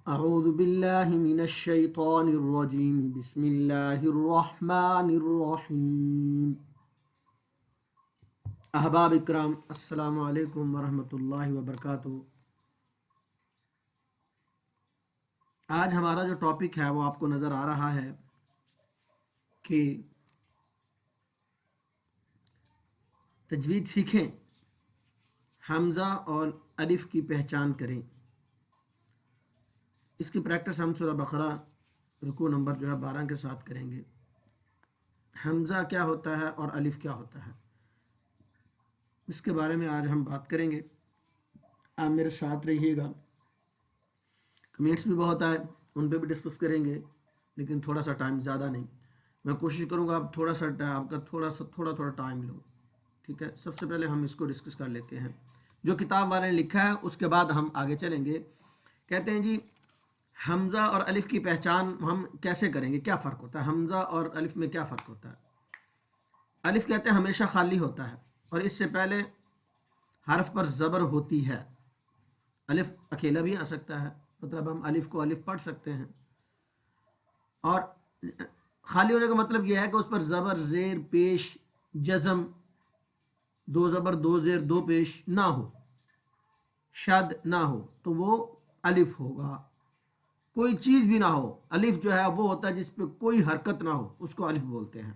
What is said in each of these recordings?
اعوذ باللہ من الشیطان الرجیم بسم اللہ الرحمن الرحیم۔ احباب اکرام، السلام علیکم ورحمۃ اللہ وبرکاتہ۔ آج ہمارا جو ٹاپک ہے وہ آپ کو نظر آ رہا ہے کہ تجوید سیکھیں، حمزہ اور الف کی پہچان کریں۔ اس کی پریکٹس ہم سورہ بقرہ رکوع نمبر 12 کے ساتھ کریں گے۔ حمزہ کیا ہوتا ہے اور الف کیا ہوتا ہے، اس کے بارے میں آج ہم بات کریں گے۔ آپ میرے ساتھ رہیے گا۔ کمنٹس بھی بہت آئے، ان پہ بھی ڈسکس کریں گے، لیکن تھوڑا سا ٹائم زیادہ نہیں۔ میں کوشش کروں گا آپ کا تھوڑا ٹائم لو، ٹھیک ہے۔ سب سے پہلے ہم اس کو ڈسکس کر لیتے ہیں جو کتاب والے نے لکھا ہے، اس کے بعد ہم آگے چلیں گے۔ کہتے ہیں جی حمزہ اور الف کی پہچان ہم کیسے کریں گے، کیا فرق ہوتا ہے حمزہ اور الف میں، کیا فرق ہوتا ہے۔ الف کہتے ہیں ہمیشہ خالی ہوتا ہے اور اس سے پہلے حرف پر زبر ہوتی ہے۔ الف اکیلا بھی آ سکتا ہے، مطلب ہم الف کو الف پڑھ سکتے ہیں، اور خالی ہونے کا مطلب یہ ہے کہ اس پر زبر، زیر، پیش، جزم، دو زبر، دو زیر، دو پیش نہ ہو، شد نہ ہو، تو وہ الف ہوگا۔ کوئی چیز بھی نہ ہو، الف جو ہے وہ ہوتا ہے جس پہ کوئی حرکت نہ ہو، اس کو الف بولتے ہیں،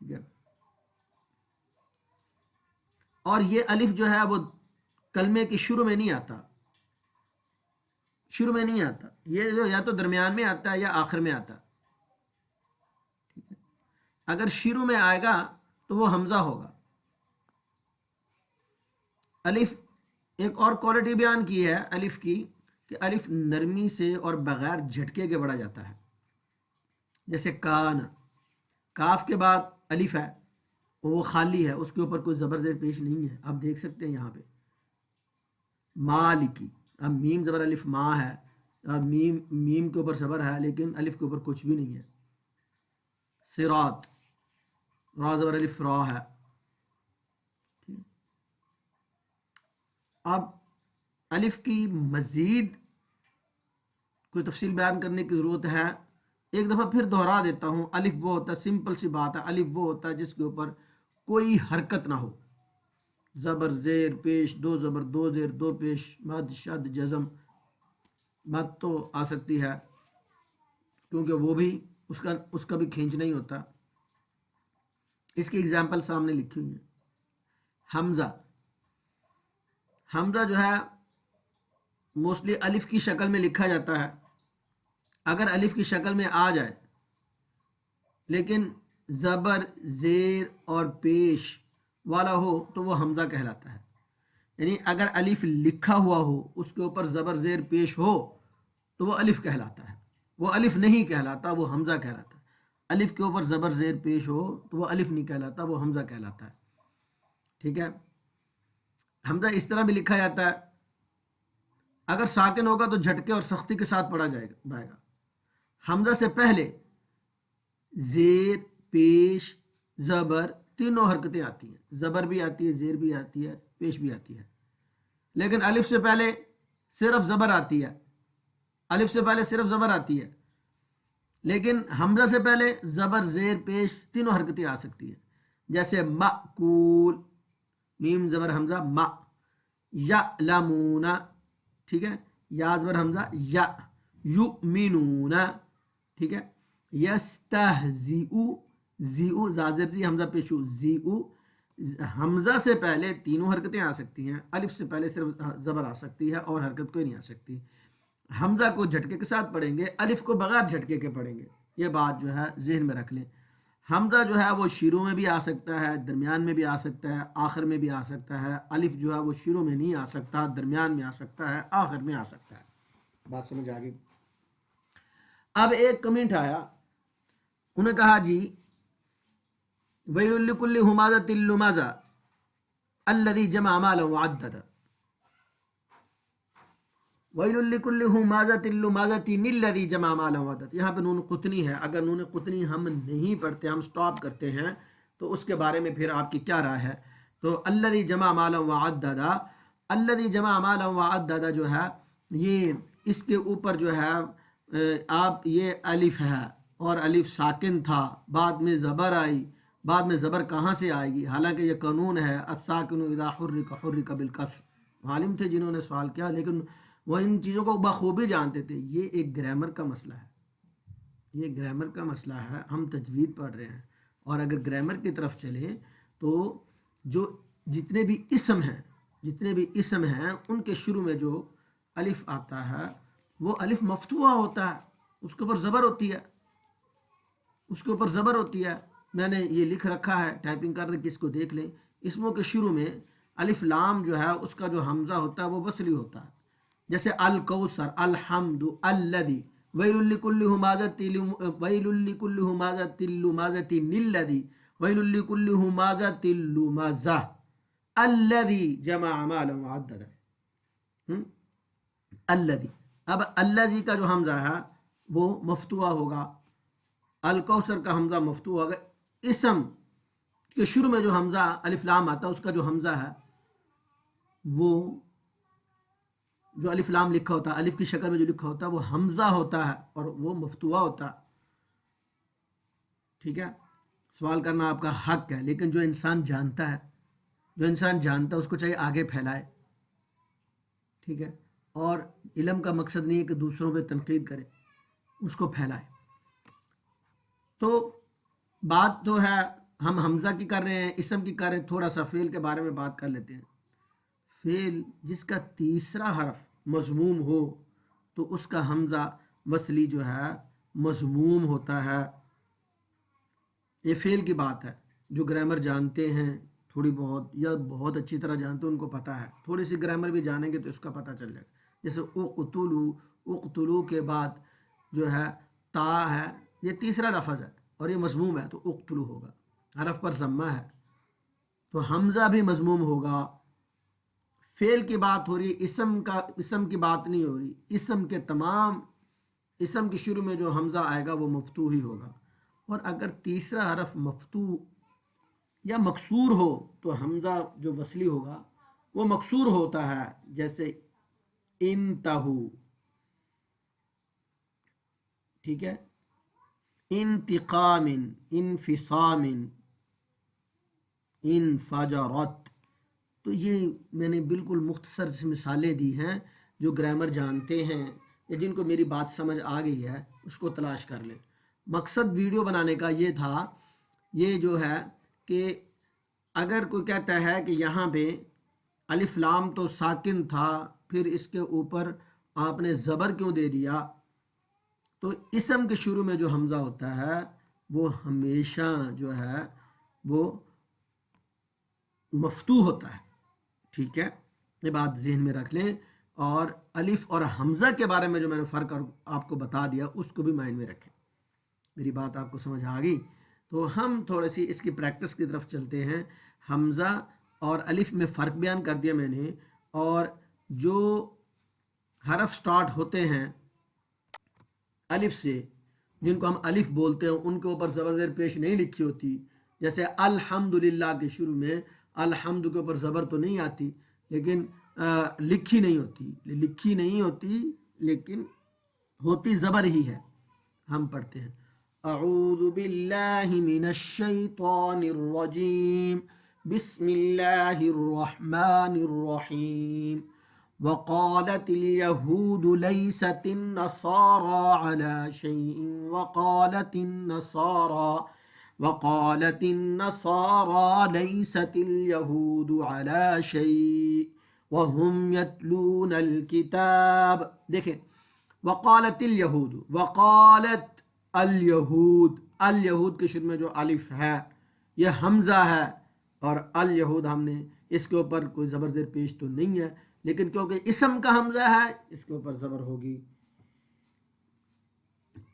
ٹھیک ہے۔ اور یہ الف جو ہے وہ کلمے کی شروع میں نہیں آتا، یہ جو یا تو درمیان میں آتا ہے یا آخر میں آتا، ٹھیک ہے۔ اگر شروع میں آئے گا تو وہ حمزہ ہوگا۔ الف ایک اور کوالٹی بیان کی ہے الف کی، کہ الف نرمی سے اور بغیر جھٹکے کے پڑھا جاتا ہے، جیسے کان، کاف کے بعد الف ہے، وہ خالی ہے، اس کے اوپر کوئی زبر زیر پیش نہیں ہے، آپ دیکھ سکتے ہیں یہاں پہ۔ مالکی، اب میم زبر الف ما ہے، اب میم کے اوپر زبر ہے لیکن الف کے اوپر کچھ بھی نہیں ہے۔ صراط، را زبر الف را ہے۔ اب الف کی مزید کوئی تفصیل بیان کرنے کی ضرورت ہے، ایک دفعہ پھر دہرا دیتا ہوں۔ الف وہ ہوتا ہے، سمپل سی بات ہے، الف وہ ہوتا ہے جس کے اوپر کوئی حرکت نہ ہو، زبر، زیر، پیش، دو زبر، دو زیر، دو پیش، مد، شد، جزم۔ مد تو آ سکتی ہے کیونکہ وہ بھی اس کا بھی کھینچنا ہی ہوتا۔ اس کی اگزامپل سامنے لکھی ہوئی ہے۔ حمزہ جو ہے موسٹلی الف کی شکل میں لکھا جاتا ہے۔ اگر الف کی شکل میں آ جائے لیکن زبر، زیر اور پیش والا ہو تو وہ حمزہ کہلاتا ہے۔ یعنی اگر الف لکھا ہوا ہو، اس کے اوپر زبر، زیر، پیش ہو تو وہ الف کہلاتا ہے، وہ الف نہیں کہلاتا، وہ حمزہ کہلاتا ہے۔ الف کے اوپر زبر، زیر، پیش ہو تو وہ الف نہیں کہلاتا، وہ حمزہ کہلاتا ہے، ٹھیک ہے۔ حمزہ اس طرح بھی لکھا جاتا ہے، اگر ساکن ہوگا تو جھٹکے اور سختی کے ساتھ پڑھا جائے گا۔ حمزہ سے پہلے زیر، پیش، زبر تینوں حرکتیں آتی ہیں، زبر بھی آتی ہے، زیر بھی آتی ہے، پیش بھی آتی ہے۔ لیکن الف سے پہلے صرف زبر آتی ہے، لیکن حمزہ سے پہلے زبر، زیر، پیش تینوں حرکتیں آ سکتی ہیں، جیسے مأکول، میم زبر حمزہ ما، یعلمون، ٹھیک ہے، یا زبر حمزہ یا، یؤمنون، ٹھیک ہے، یستہزئ، زیؤ زازر زی حمزہ پیشو، زیؤ۔ حمزہ سے پہلے تینوں حرکتیں آ سکتی ہیں، الف سے پہلے صرف زبر آ سکتی ہے اور حرکت کوئی نہیں آ سکتی۔ حمزہ کو جھٹکے کے ساتھ پڑھیں گے، الف کو بغیر جھٹکے کے پڑھیں گے، یہ بات جو ہے ذہن میں رکھ لیں۔ حمزہ جو ہے وہ شروع میں بھی آ سکتا ہے، درمیان میں بھی آ سکتا ہے، آخر میں بھی آ سکتا ہے۔ الف جو ہے وہ شروع میں نہیں آ سکتا، درمیان میں آ سکتا ہے، آخر میں آ سکتا ہے۔ بات سمجھ آ گئی؟ اب ایک کمنٹ آیا، انہیں کہا جی وَيْلٌ لِّكُلِّ هُمَازَةٍ لُمَزَةٍ الَّذِي جَمَعَ مَالًا وَعَدَّدَ۔ وَيْلٌ لِّكُلِّ هُمَازَةٍ لُمَزَةٍ الَّذِي جَمَعَ مَالًا وَعَدَّدَ۔ یہاں پہ نون قطنی ہے، اگر نون قطنی ہم نہیں پڑھتے، ہم سٹاپ کرتے ہیں تو اس کے بارے میں پھر آپ کی کیا رائے ہے؟ تو الَّذِي جَمَعَ مَالًا وَعَدَّدَ، الَّذِي جَمَعَ مَالًا وَعَدَّدَ جو ہے یہ اس کے اوپر جو ہے آپ یہ الف ہے اور الف ساکن تھا، بعد میں زبر آئی، بعد میں زبر کہاں سے آئے گی؟ حالانکہ یہ قانون ہے الساکن اذا حرک حرک بالکسر، عالم تھے جنہوں نے سوال کیا، لیکن وہ ان چیزوں کو بخوبی جانتے تھے۔ یہ ایک گرامر کا مسئلہ ہے، یہ گرامر کا مسئلہ ہے، ہم تجوید پڑھ رہے ہیں، اور اگر گرامر کی طرف چلیں تو جو جتنے بھی اسم ہیں ان کے شروع میں جو الف آتا ہے وہ الف مفتوحہ ہوتا ہے، اس کے اوپر زبر ہوتی ہے، میں نے یہ لکھ رکھا ہے، ٹائپنگ کر رہے کس کو دیکھ لیں، اسموں کے شروع میں الف لام جو ہے اس کا جو حمزہ ہوتا ہے وہ وصلی ہوتا ہے، جیسے الکوثر، الحمد، الذی، ویل لکل ہمازۃ لمزۃ الذی، ویل لکل ہمازۃ لمزہ، الذی جمع مالا وعددہ، الذی، اب الذی کا جو حمزہ ہے وہ مفتوحہ ہوگا، الکوثر کا حمزہ مفتوح ہوگا، اسم کے شروع میں جو حمزہ الف لام آتا ہے اس کا جو حمزہ ہے وہ جو الف لام لکھا ہوتا ہے، الف کی شکل میں جو لکھا ہوتا ہے وہ حمزہ ہوتا ہے اور وہ مفتوحہ ہوتا ہے، ٹھیک ہے؟ سوال کرنا آپ کا حق ہے، لیکن جو انسان جانتا ہے اس کو چاہیے آگے پھیلائے، ٹھیک ہے؟ اور علم کا مقصد نہیں ہے کہ دوسروں پہ تنقید کرے، اس کو پھیلائے۔ تو بات تو ہے ہم حمزہ کی کر رہے ہیں، اسم کی کر رہے ہیں، تھوڑا سا فعل کے بارے میں بات کر لیتے ہیں۔ فعل جس کا تیسرا حرف مضموم ہو تو اس کا حمزہ وصلی جو ہے مضموم ہوتا ہے۔ یہ فعل کی بات ہے، جو گرامر جانتے ہیں تھوڑی بہت یا بہت اچھی طرح جانتے ہیں ان کو پتہ ہے، تھوڑی سی گرامر بھی جانیں گے تو اس کا پتہ چل جائے گا۔ جیسے اقتلو کے بعد جو ہے تا ہے، یہ تیسرا لفظ ہے اور یہ مضموم ہے تو اقتلو ہوگا، حرف پر ضمہ ہے تو حمزہ بھی مضموم ہوگا۔ فعل کی بات ہو رہی ہے، اسم کی بات نہیں ہو رہی، اسم کے شروع میں جو حمزہ آئے گا وہ مفتوح ہی ہوگا، اور اگر تیسرا حرف مفتوح یا مکسور ہو تو حمزہ جو وصلی ہوگا وہ مکسور ہوتا ہے، جیسے انتہو، ٹھیک ہے؟ انتقام، انفصام، انفجرت، تو یہ میں نے بالکل مختصر سی مثالیں دی ہیں، جو گرامر جانتے ہیں یا جن کو میری بات سمجھ آ گئی ہے اس کو تلاش کر لیں۔ مقصد ویڈیو بنانے کا یہ تھا، یہ جو ہے کہ اگر کوئی کہتا ہے کہ یہاں پہ الف لام تو ساکن تھا پھر اس کے اوپر آپ نے زبر کیوں دے دیا، تو اسم کے شروع میں جو حمزہ ہوتا ہے وہ ہمیشہ جو ہے وہ مفتوح ہوتا ہے، ٹھیک ہے؟ یہ بات ذہن میں رکھ لیں، اور الف اور حمزہ کے بارے میں جو میں نے فرق آپ کو بتا دیا اس کو بھی مائنڈ میں رکھیں۔ میری بات آپ کو سمجھ آ گئی؟ تو ہم تھوڑی سی اس کی پریکٹس کی طرف چلتے ہیں۔ حمزہ اور الف میں فرق بیان کر دیا میں نے، اور جو حرف سٹارٹ ہوتے ہیں الف سے، جن کو ہم الف بولتے ہیں، ان کے اوپر زبر زیر پیش نہیں لکھی ہوتی، جیسے الحمدللہ کے شروع میں الحمد کے اوپر زبر تو نہیں آتی، لیکن لکھی نہیں ہوتی لیکن ہوتی زبر ہی ہے۔ ہم پڑھتے ہیں اعوذ باللہ من الشیطان الرجیم، بسم اللہ الرحمن الرحیم، وقالت اليهود ليست النصارى على شيء وقالت النصارى ليست اليهود على شيء وهم يتلون الكتاب۔ دیکھیں وقالت اليهود کے شروع میں جو الف ہے یہ حمزہ ہے، اور الیہود ہم نے اس کے اوپر کوئی زبر زیر پیش تو نہیں ہے، لیکن کیونکہ اسم کا حمزہ ہے اس کے اوپر زبر ہوگی۔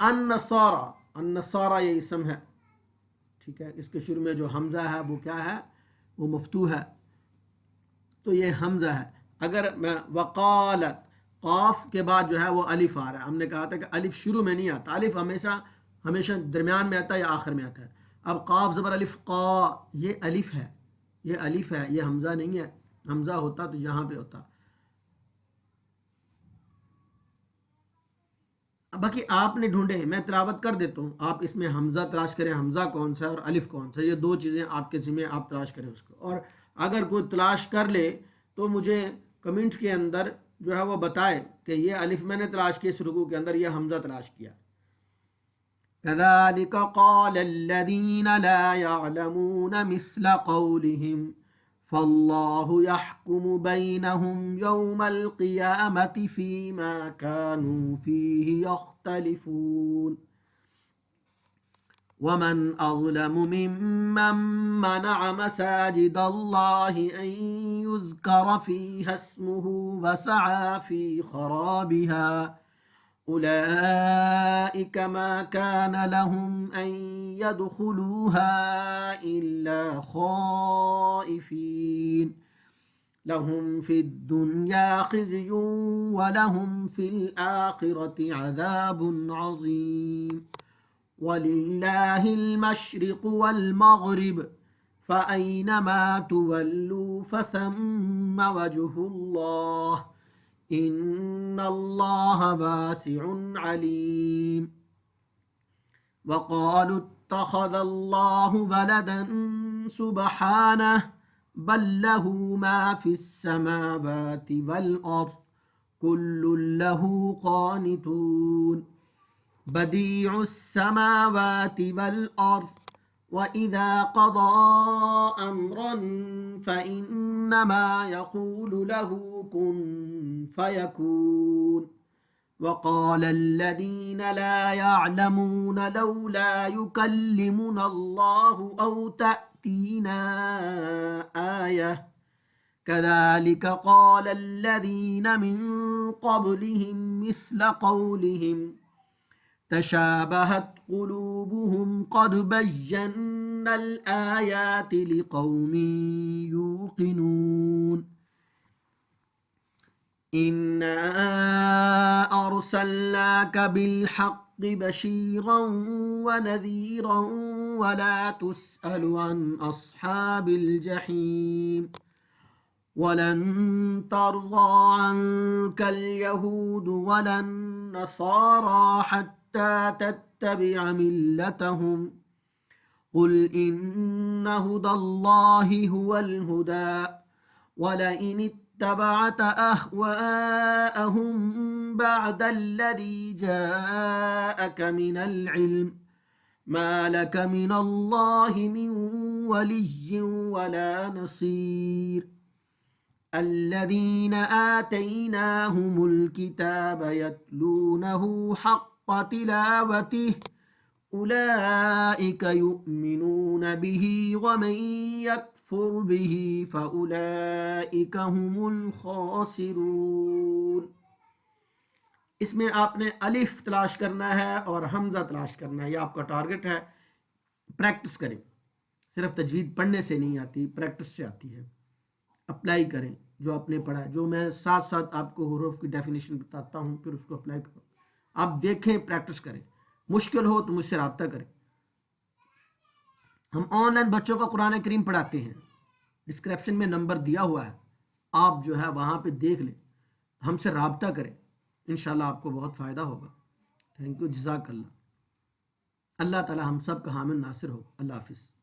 النصارى یہ اسم ہے، ٹھیک ہے؟ اس کے شروع میں جو حمزہ ہے وہ کیا ہے؟ وہ مفتوح ہے، تو یہ حمزہ ہے۔ اگر میں وقالت، قاف کے بعد جو ہے وہ الف آ رہا ہے، ہم نے کہا تھا کہ الف شروع میں نہیں آتا، الف ہمیشہ درمیان میں آتا ہے یا آخر میں آتا ہے۔ اب قاف زبر الف قا، یہ الف ہے، یہ حمزہ نہیں ہے، حمزہ ہوتا تو یہاں پہ ہوتا۔ باقی آپ نے ڈھونڈے ہیں، میں تلاوت کر دیتا ہوں، آپ اس میں حمزہ تلاش کریں، حمزہ کون سا ہے اور الف کون سا ہے، یہ دو چیزیں آپ کے ذمہ، آپ تلاش کریں اس کو، اور اگر کوئی تلاش کر لے تو مجھے کمنٹ کے اندر جو ہے وہ بتائے کہ یہ الف میں نے تلاش کیا اس رکوع کے اندر، یہ حمزہ تلاش کیا۔ كذلك قال الذين لا يعلمون مثل قولهم فالله يحكم بينهم يوم القيامة فيما كانوا فيه يختلفون ومن أظلم ممن منع مساجد الله أن يذكر فيها اسمه وسعى في خرابها أولئك ما كان لهم أن يدخلوها إلا خائفين لهم في الدنيا خزي ولهم في الآخرة عذاب عظيم ولله المشرق والمغرب فأينما تولوا فثم وجه الله إن الله واسع عليم وقالوا اتخذ الله ولدا سبحانه بل له ما في السماوات والأرض كل له قانتون بديع السماوات والأرض وإذا قضى أمرا فإنما يقول له كن فيكون وقال الذين لا يعلمون لولا يكلمنا الله أو تأتينا آية كذلك قال الذين من قبلهم مثل قولهم تشابهت قلوبهم قد بينا الآيات لقوم يوقنون إنا أرسلناك بالحق بشيرا ونذيرا ولا تسأل عن أصحاب الجحيم ولن ترضى عنك اليهود ولا النصارى حتى تتبع ملتهم قل إن هدى الله هو الهدى ولئن اتبعت أهواءهم بعد الذي جاءك من العلم ما لك من الله من ولي ولا نصير الذين آتيناهم الكتاب يتلونه حق تلاوته أولئك يؤمنون به ومن يكفر به فأولئك هم الخاسرون۔ اس میں آپ نے الف تلاش کرنا ہے اور حمزہ تلاش کرنا ہے، یہ آپ کا ٹارگٹ ہے۔ پریکٹس کریں، صرف تجوید پڑھنے سے نہیں آتی، پریکٹس سے آتی ہے۔ اپلائی کریں جو آپ نے پڑھا ہے، جو میں ساتھ ساتھ آپ کو حروف کی ڈیفینیشن بتاتا ہوں، پھر اس کو اپلائی کرو۔ آپ دیکھیں، پریکٹس کریں، مشکل ہو تو مجھ سے رابطہ کریں۔ ہم آن لائن بچوں کو قرآن کریم پڑھاتے ہیں، ڈسکرپشن میں نمبر دیا ہوا ہے، آپ جو ہے وہاں پہ دیکھ لیں، ہم سے رابطہ کریں، انشاءاللہ آپ کو بہت فائدہ ہوگا۔ تھینک یو، جزاک اللہ۔ اللہ تعالی ہم سب کا حامل ناصر ہو۔ اللہ حافظ۔